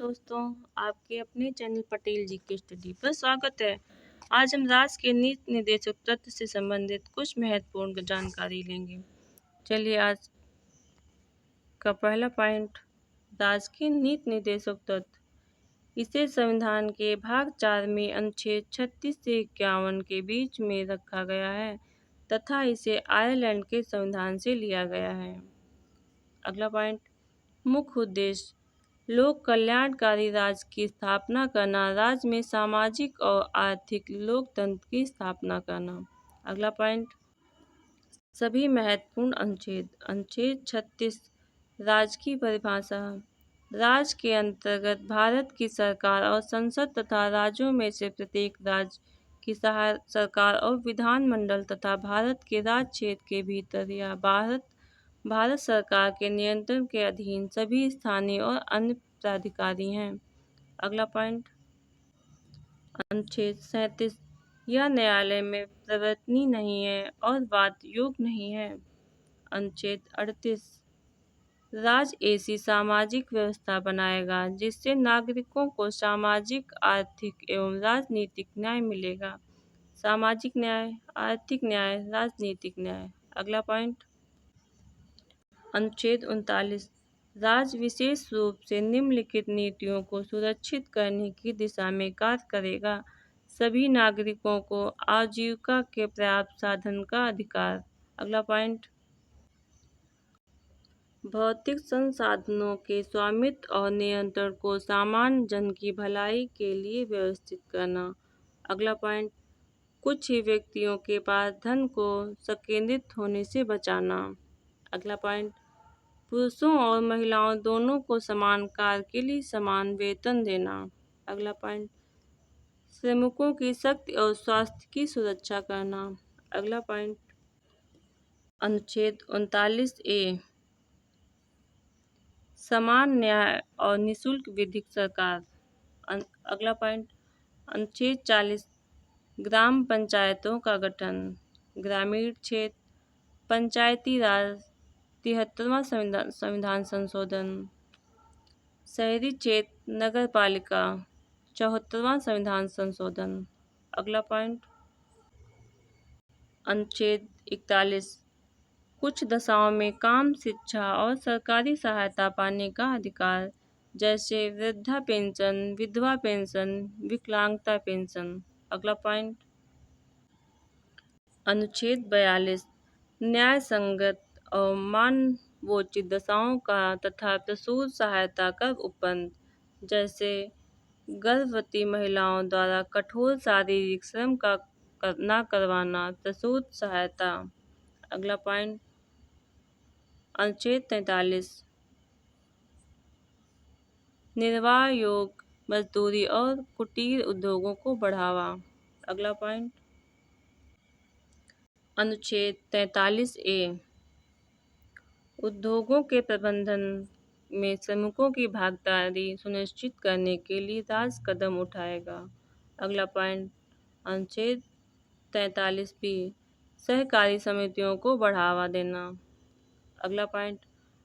दोस्तों, आपके अपने चैनल पटेल जी के स्टडी पर स्वागत है। आज हम राज्य के नीति निर्देशक तत्व से संबंधित कुछ महत्वपूर्ण जानकारी लेंगे। चलिए आज का पहला पॉइंट, राज्य के नीति निर्देशक तत्व। इसे संविधान के भाग 4 में अनुच्छेद 36 से 51 के बीच में रखा गया है तथा इसे आयरलैंड के संविधान से लिया गया है। अगला पॉइंट, मुख्य उद्देश्य लोक कल्याणकारी राज्य की स्थापना करना, राज्य में सामाजिक और आर्थिक लोकतंत्र की स्थापना करना। अगला पॉइंट, सभी महत्वपूर्ण अनुच्छेद। अनुच्छेद 36, राज्य की परिभाषा। राज्य के अंतर्गत भारत की सरकार और संसद तथा राज्यों में से प्रत्येक राज्य की सरकार और विधानमंडल तथा भारत के राज्य क्षेत्र के भीतर या भारत सरकार के नियंत्रण के अधीन सभी स्थानीय और अन्य प्राधिकारी हैं। अगला पॉइंट, अनुच्छेद 37, यह न्यायालय में प्रवर्तनीय नहीं है और वाद योग्य नहीं है। अनुच्छेद 38, राज्य ऐसी सामाजिक व्यवस्था बनाएगा जिससे नागरिकों को सामाजिक, आर्थिक एवं राजनीतिक न्याय मिलेगा। सामाजिक न्याय, आर्थिक न्याय, राजनीतिक न्याय। अगला पॉइंट, अनुच्छेद 39, राज्य विशेष रूप से निम्नलिखित नीतियों को सुरक्षित करने की दिशा में कार्य करेगा। सभी नागरिकों को आजीविका के पर्याप्त साधन का अधिकार। अगला पॉइंट, भौतिक संसाधनों के स्वामित्व और नियंत्रण को सामान्य जन की भलाई के लिए व्यवस्थित करना। अगला पॉइंट, कुछ ही व्यक्तियों के पास धन को संकेंद्रित होने से बचाना। अगला पॉइंट, पुरुषों और महिलाओं दोनों को समान कार्य के लिए समान वेतन देना। अगला पॉइंट, श्रमिकों की शक्ति और स्वास्थ्य की सुरक्षा करना। अगला पॉइंट, अनुच्छेद 39A, समान न्याय और निःशुल्क विधिक सरकार। अगला पॉइंट, अनुच्छेद 40, ग्राम पंचायतों का गठन। ग्रामीण क्षेत्र, पंचायती राज, 73वां संविधान संशोधन। शहरी क्षेत्र, नगर पालिका, 74वां संविधान संशोधन। अगला पॉइंट, अनुच्छेद 41, कुछ दशाओं में काम, शिक्षा और सरकारी सहायता पाने का अधिकार, जैसे वृद्धा पेंशन, विधवा पेंशन, विकलांगता पेंशन। अगला पॉइंट, अनुच्छेद 42, न्याय संगत और मानवोचित दशाओं का तथा प्रसूति सहायता का उपबंध, जैसे गर्भवती महिलाओं द्वारा कठोर शारीरिक श्रम का न करवाना, प्रसूति सहायता। अगला पॉइंट, अनुच्छेद 43, निर्वाह योग्य मजदूरी और कुटीर उद्योगों को बढ़ावा। अगला पॉइंट, अनुच्छेद 43A, उद्योगों के प्रबंधन में श्रमिकों की भागीदारी सुनिश्चित करने के लिए राज्य कदम उठाएगा। अगला पॉइंट, अनुच्छेद 43B, सहकारी समितियों को बढ़ावा देना। अगला पॉइंट,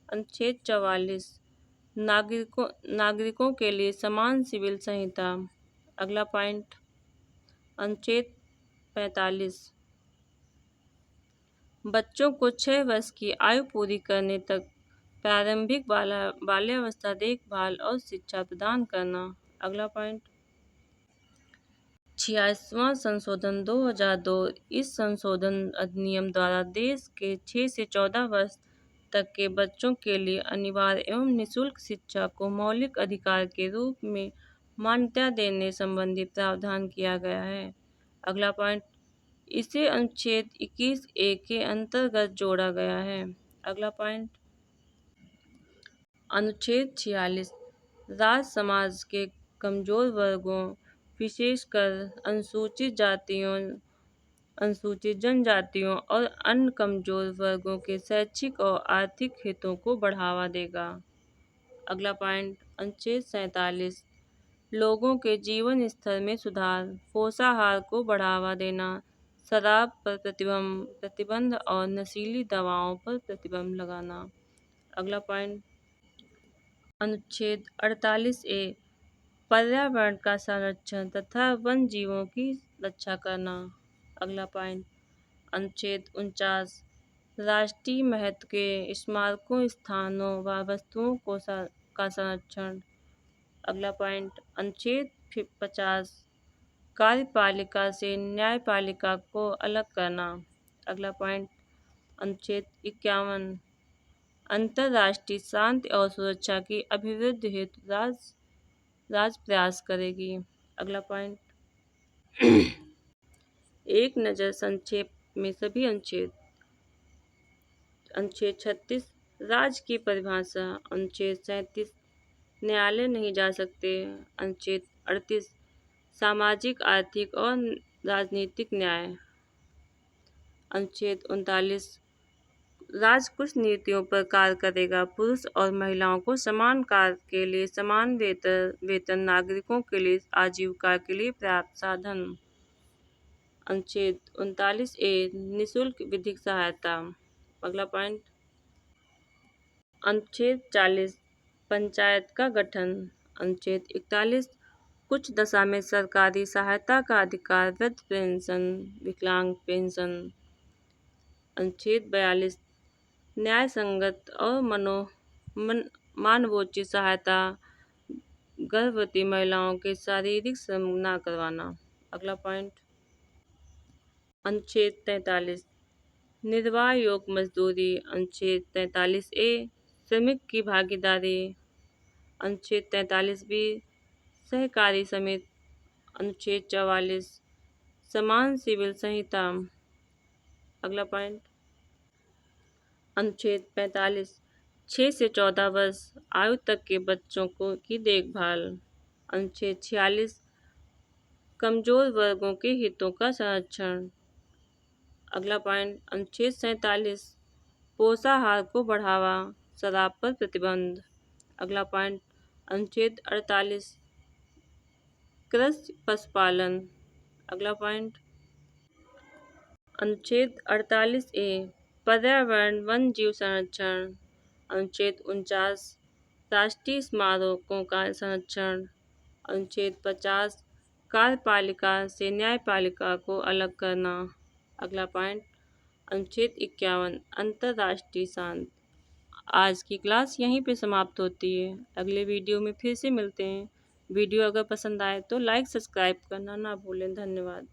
अनुच्छेद 44, नागरिकों के लिए समान सिविल संहिता। अगला पॉइंट, अनुच्छेद 45, बच्चों को 6 वर्ष की आयु पूरी करने तक प्रारंभिक बाल्यावस्था देखभाल और शिक्षा प्रदान करना। अगला पॉइंट, 86वां संशोधन 2002, इस संशोधन अधिनियम द्वारा देश के 6 से 14 वर्ष तक के बच्चों के लिए अनिवार्य एवं निःशुल्क शिक्षा को मौलिक अधिकार के रूप में मान्यता देने संबंधी प्रावधान किया गया है। अगला पॉइंट, इसे अनुच्छेद 21A के अंतर्गत जोड़ा गया है। अगला पॉइंट, अनुच्छेद 46, राज्य समाज के कमजोर वर्गों, विशेषकर अनुसूचित जातियों, अनुसूचित जनजातियों और अन्य कमजोर वर्गों के शैक्षिक और आर्थिक हितों को बढ़ावा देगा। अगला पॉइंट, अनुच्छेद 47, लोगों के जीवन स्तर में सुधार, पोषाहार को बढ़ावा देना, शराब पर प्रतिबंध और नशीली दवाओं पर प्रतिबंध लगाना। अगला पॉइंट, अनुच्छेद 48A, पर्यावरण का संरक्षण तथा वन जीवों की रक्षा करना। अगला पॉइंट अनुच्छेद 49 राष्ट्रीय महत्व के स्मारकों स्थानों व वस्तुओं का संरक्षण। अगला पॉइंट अनुच्छेद 50 कार्यपालिका से न्यायपालिका को अलग करना। अगला पॉइंट अनुच्छेद 51 अंतर्राष्ट्रीय शांति और सुरक्षा की अभिवृद्धि हेतु राज प्रयास करेगी। अगला पॉइंट एक नज़र संक्षेप में सभी अनुच्छेद। अनुच्छेद 36 राज्य की परिभाषा। अनुच्छेद 37 न्यायालय नहीं जा सकते। अनुच्छेद 38 सामाजिक आर्थिक और राजनीतिक न्याय। अनुच्छेद 39 राज्य कुछ नीतियों पर कार्य करेगा। पुरुष और महिलाओं को समान कार्य के लिए समान वेतन नागरिकों के लिए आजीविका के लिए पर्याप्त साधन। अनुच्छेद 39 ए निःशुल्क विधिक सहायता। अगला पॉइंट अनुच्छेद 40 पंचायत का गठन। अनुच्छेद 41 कुछ दशा में सरकारी सहायता का अधिकार वृद्ध पेंशन विकलांग पेंशन। अनुच्छेद 42 न्याय संगत और मानवोचित सहायता गर्भवती महिलाओं के शारीरिक श्रम न करवाना। अगला पॉइंट अनुच्छेद 43 निर्वाह योग्य मजदूरी। अनुच्छेद 43 ए श्रमिक की भागीदारी। अनुच्छेद 43 बी सहकारी समिति। अनुच्छेद 44 समान सिविल संहिता। अगला पॉइंट अनुच्छेद 45 6 से 14 वर्ष आयु तक के बच्चों की देखभाल। अनुच्छेद 46 कमजोर वर्गों के हितों का संरक्षण। अगला पॉइंट अनुच्छेद 47 पोषाहार को बढ़ावा शराब पर प्रतिबंध। अगला पॉइंट अनुच्छेद 48 कृषि पशुपालन। अगला पॉइंट अनुच्छेद 48 ए पर्यावरण वन जीव संरक्षण। अनुच्छेद 49 राष्ट्रीय स्मारकों का संरक्षण। अनुच्छेद 50 कार्यपालिका से न्यायपालिका को अलग करना। अगला पॉइंट अनुच्छेद 51 अंतर्राष्ट्रीय शांति। आज की क्लास यहीं पे समाप्त होती है। अगले वीडियो में फिर से मिलते हैं। वीडियो अगर पसंद आए तो लाइक सब्सक्राइब करना ना भूलें। धन्यवाद।